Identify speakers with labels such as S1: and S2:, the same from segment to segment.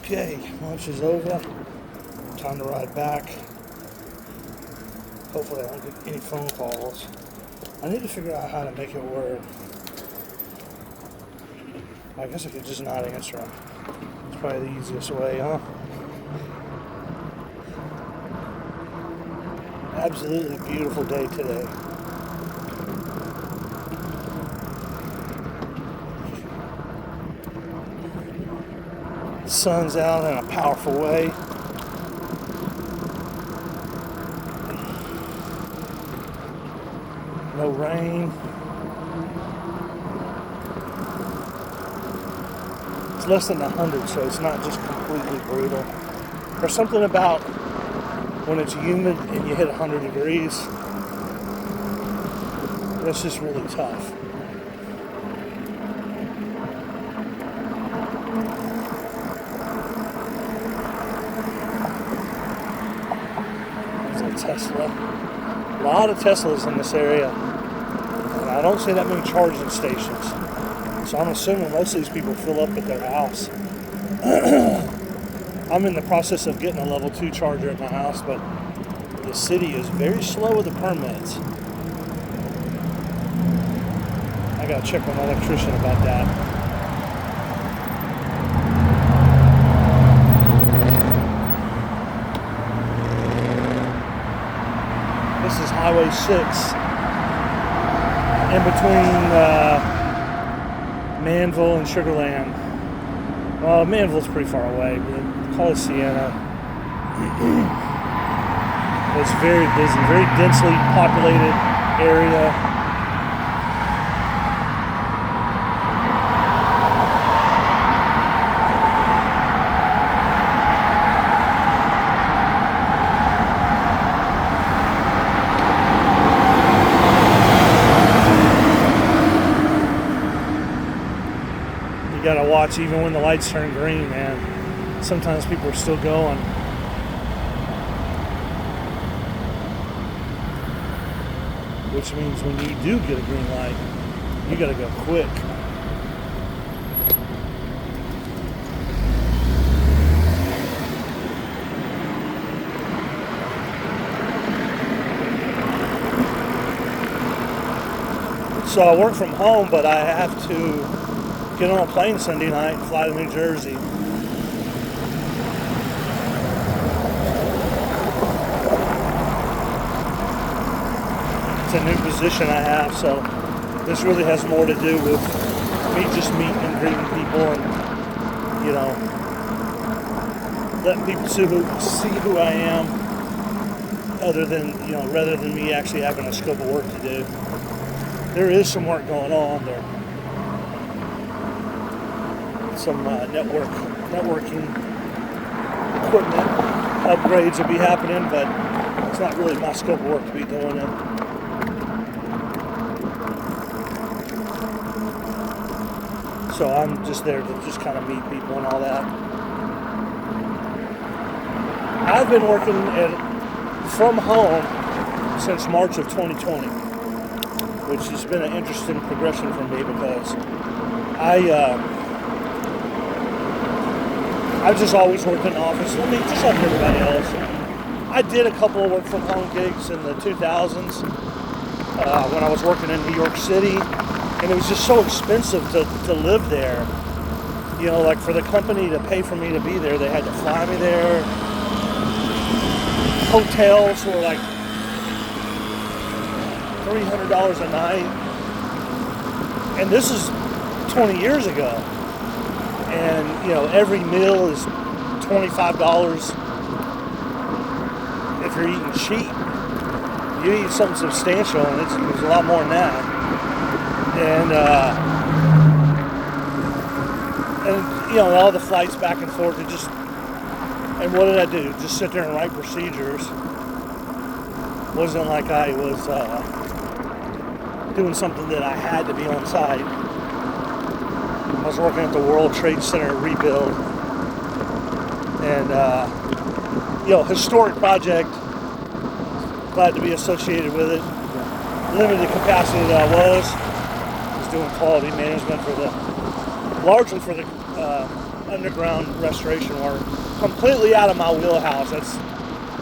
S1: Okay, lunch is over. Time to ride back. Hopefully I don't get any phone calls. I need to figure out how to make it work. I guess I could just not answer them. It's probably the easiest way, huh? Absolutely beautiful day today. The sun's out in a powerful way. No rain. It's less than 100, so it's not just completely brutal. There's something about when it's humid and you hit 100 degrees, that's just really tough. There's a Tesla. A lot of Teslas in this area. And I don't see that many charging stations. So I'm assuming most of these people fill up at their house. I'm in the process of getting a level 2 charger at my house, but the city is very slow with the permits. I gotta check with my electrician about that. This is Highway 6 in between Manvel and Sugar Land. Well, Manvel's pretty far away, but call it Sienna. It's very busy, very densely populated area. You gotta watch even when the lights turn green, man. Sometimes people are still going. Which means when you do get a green light, you gotta go quick. So I work from home, but I have to get on a plane Sunday night and fly to New Jersey. It's a new position I have, so this really has more to do with me just meeting and greeting people and, you know, letting people see who I am, other than, you know, rather than me actually having a scope of work to do. There is some work going on there. Some networking equipment upgrades will be happening, but it's not really my scope of work to be doing it. So I'm just there to just kind of meet people and all that. I've been working from home since March of 2020, which has been an interesting progression for me because I've just always worked in the office. I mean, just like everybody else. I did a couple of work from home gigs in the 2000s when I was working in New York City. And it was just so expensive to live there. You know, like for the company to pay for me to be there, they had to fly me there. Hotels were like $300 a night. And this is 20 years ago. And, you know, every meal is $25 if you're eating cheap. You eat something substantial, and it's a lot more than that. And you know, all the flights back and forth, and what did I do? Just sit there and write procedures. Wasn't like I was doing something that I had to be on site. I was working at the World Trade Center rebuild, and you know, historic project. Glad to be associated with it. Limited capacity that I was doing quality management for largely for the underground restoration work. Completely out of my wheelhouse. That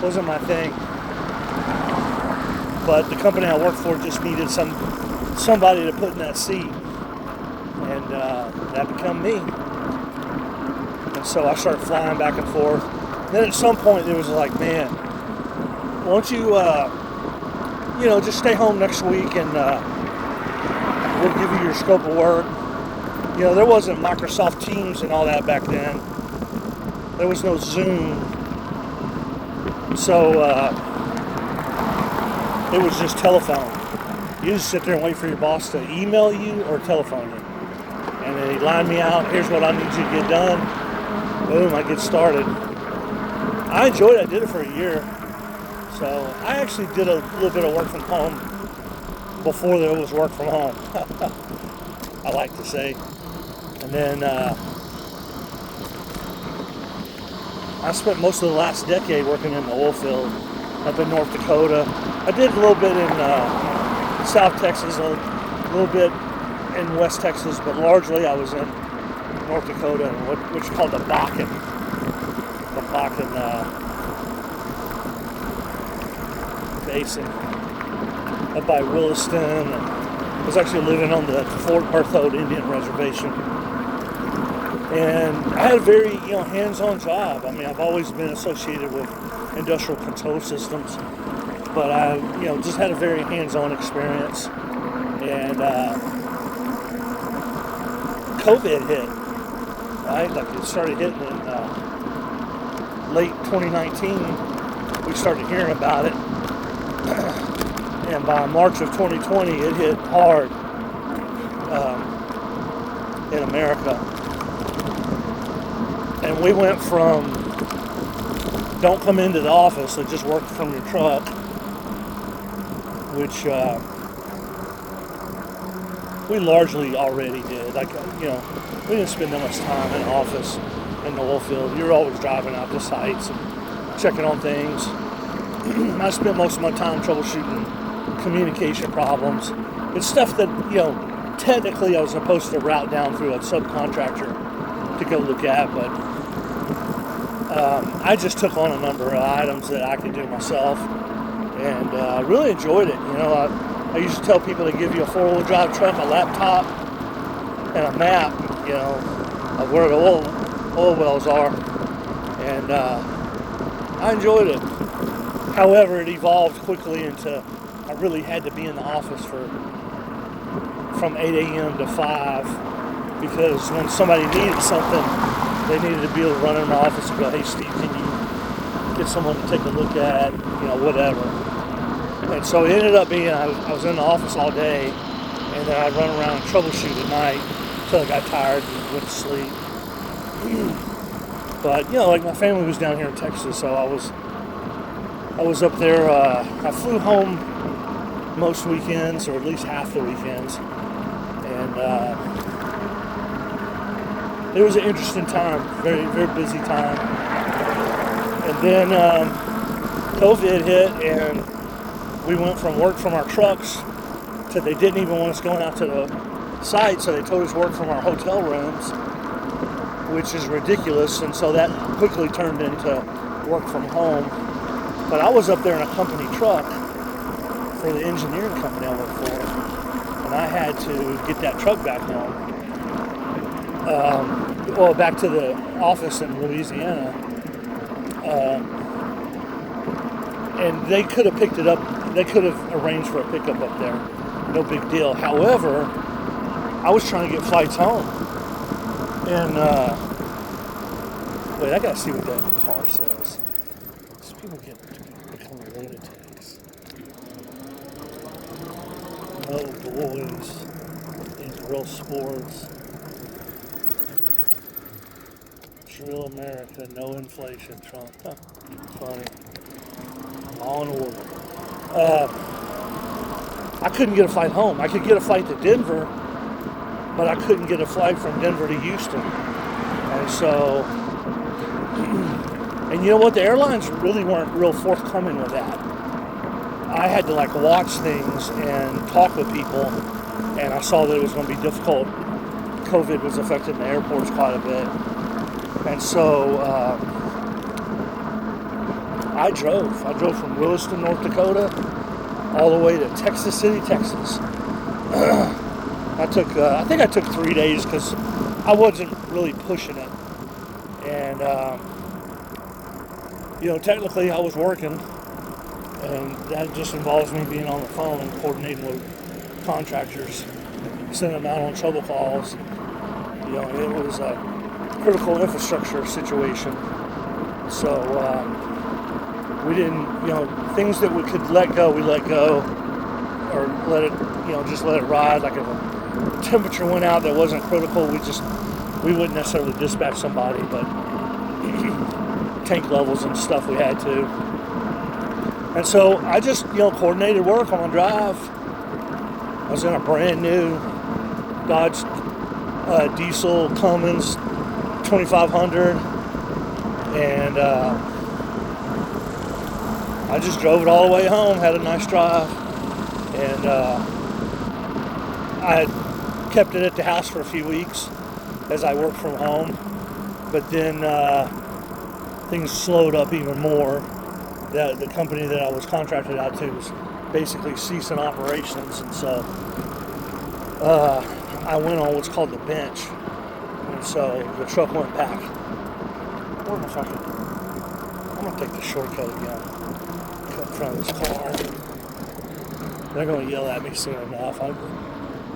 S1: wasn't my thing. But the company I worked for just needed somebody to put in that seat. And that became me. And so I started flying back and forth. Then at some point it was like, man, why don't you, just stay home next week and we'll give you your scope of work. There wasn't Microsoft Teams and all that back then. There was no Zoom. So it was just telephone. You just sit there and wait for your boss to email you or telephone you. And then he'd line me out. Here's what I need you to get done. Boom, I get started. I enjoyed it. I did it for a year. So I actually did a little bit of work from home before there was work from home. I like to say. And then I spent most of the last decade working in the oil field up in North Dakota. I did a little bit in South Texas, a little bit in West Texas, but largely I was in North Dakota, which is called the Bakken. The Bakken Basin up by Williston. And I was actually living on the Fort Berthold Indian Reservation. And I had a very, hands-on job. I mean, I've always been associated with industrial control systems, but I, just had a very hands-on experience. And COVID hit, right? Like it started hitting in late 2019. We started hearing about it. And by March of 2020, it hit hard in America. And we went from don't come into the office, so just work from your truck, which we largely already did. Like, we didn't spend that much time in the office in the oil field. You're always driving out to sites and checking on things. I spent most of my time troubleshooting communication problems. It's stuff that, technically I was supposed to route down through a subcontractor to go look at, but I just took on a number of items that I could do myself, and really enjoyed it. I used to tell people to give you a four-wheel drive truck, a laptop, and a map, of where the oil wells are, and I enjoyed it. However, it evolved quickly into I really had to be in the office from 8 a.m. to 5, because when somebody needed something, they needed to be able to run in the office and go, hey, Steve, can you get someone to take a look at, whatever. And so it ended up being I was in the office all day, and then I'd run around and troubleshoot at night until I got tired and went to sleep. But, like my family was down here in Texas, so I was up there. I flew home most weekends, or at least half the weekends, and it was an interesting time, very, very busy time. And then COVID hit, and we went from work from our trucks to they didn't even want us going out to the site, so they told us work from our hotel rooms, which is ridiculous. And so that quickly turned into work from home. But I was up there in a company truck for the engineering company I worked for, and I had to get that truck back home. Back to the office in Louisiana. And they could have picked it up. They could have arranged for a pickup up there. No big deal. However, I was trying to get flights home. And, wait, I gotta see what that car says. These people become lunatics. No boys in real sports. Real America, no inflation, Trump. Huh. Funny. Law and order. I couldn't get a flight home. I could get a flight to Denver, but I couldn't get a flight from Denver to Houston. And so, and you know what? The airlines really weren't real forthcoming with that. I had to watch things and talk with people, and I saw that it was going to be difficult. COVID was affecting the airports quite a bit. And so I drove from Williston, North Dakota, all the way to Texas City, Texas. I think I took 3 days because I wasn't really pushing it. And, technically I was working, and that just involves me being on the phone and coordinating with contractors, sending them out on trouble calls. It was a critical infrastructure situation. So we didn't, things that we could let go, we let go, or let it, just let it ride. Like if a temperature went out that wasn't critical, we wouldn't necessarily dispatch somebody, but tank levels and stuff we had to. And so I just, coordinated work on my drive. I was in a brand new Dodge diesel Cummins 2500, and I just drove it all the way home, had a nice drive, and I had kept it at the house for a few weeks as I worked from home, but then things slowed up even more. The company that I was contracted out to was basically ceasing operations, and so I went on what's called the bench, and so the truck went back. Where am I fucking? I'm gonna take the shortcut again. Cut in front of this car. They're gonna yell at me soon enough.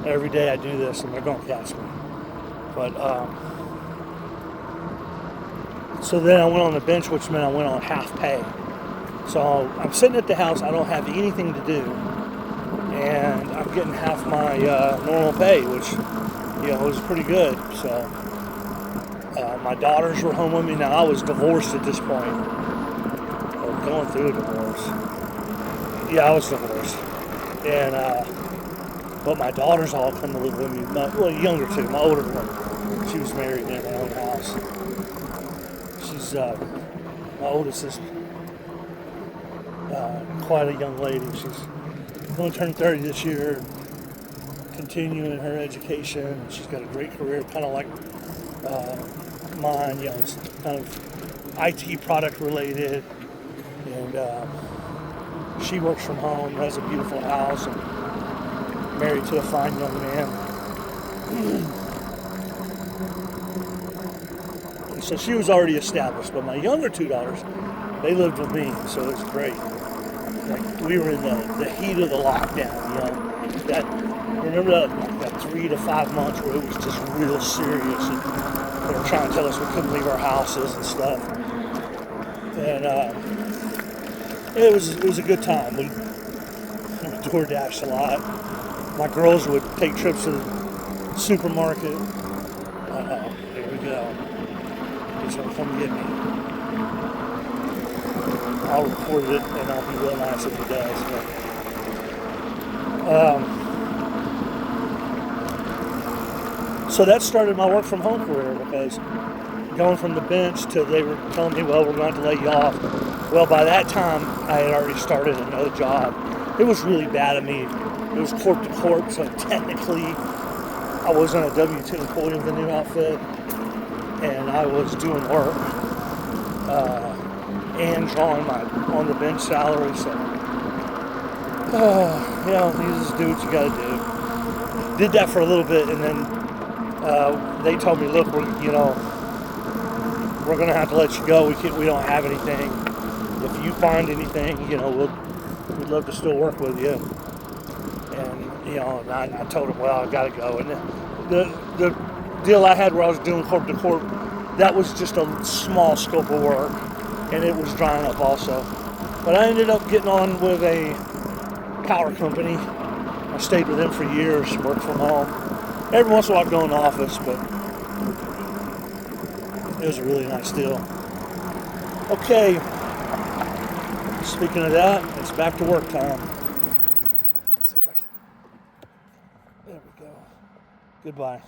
S1: Every day I do this, and they're gonna catch me. But so then I went on the bench, which meant I went on half pay. So I'm sitting at the house, I don't have anything to do, and I'm getting half my normal pay, which, was pretty good. So my daughters were home with me. Now I was divorced at this point, or going through a divorce. Yeah, I was divorced, and but my daughters all come to live with me. Younger too. My older one, she was married and in her own house. She's my oldest is quite a young lady. She's going to turn 30 this year, continuing her education. She's got a great career, kind of like mine. It's kind of IT product related, and she works from home, has a beautiful house, and married to a fine young man. And so she was already established, but my younger two daughters, they lived with me, so it was great. Like, we were in the heat of the lockdown, remember that 3 to 5 months where it was just real serious, and they were trying to tell us we couldn't leave our houses and stuff. And it was a good time. We door dashed a lot. My girls would take trips to the supermarket. Here we go. He's gonna come get me. I'll record it, and I'll be real nice if he does. So that started my work from home career, because going from the bench to they were telling me, well, we're going to lay you off. Well, by that time, I had already started another job. It was really bad of me. It was corp to corp, so technically I wasn't a W-2 employee of the new outfit, and I was doing work and drawing my on the bench salary. So, you just do what you got to do. Did that for a little bit, and then they told me, look, we're going to have to let you go. We don't have anything. If you find anything, we'd love to still work with you. And I told them, well, I got to go. And the deal I had where I was doing corp to corp, that was just a small scope of work, and it was drying up also. But I ended up getting on with a power company. I stayed with them for years, worked from home. Every once in a while I'd go in the office, but it was a really nice deal. Okay, speaking of that, it's back to work time. Let's see if I can. There we go. Goodbye.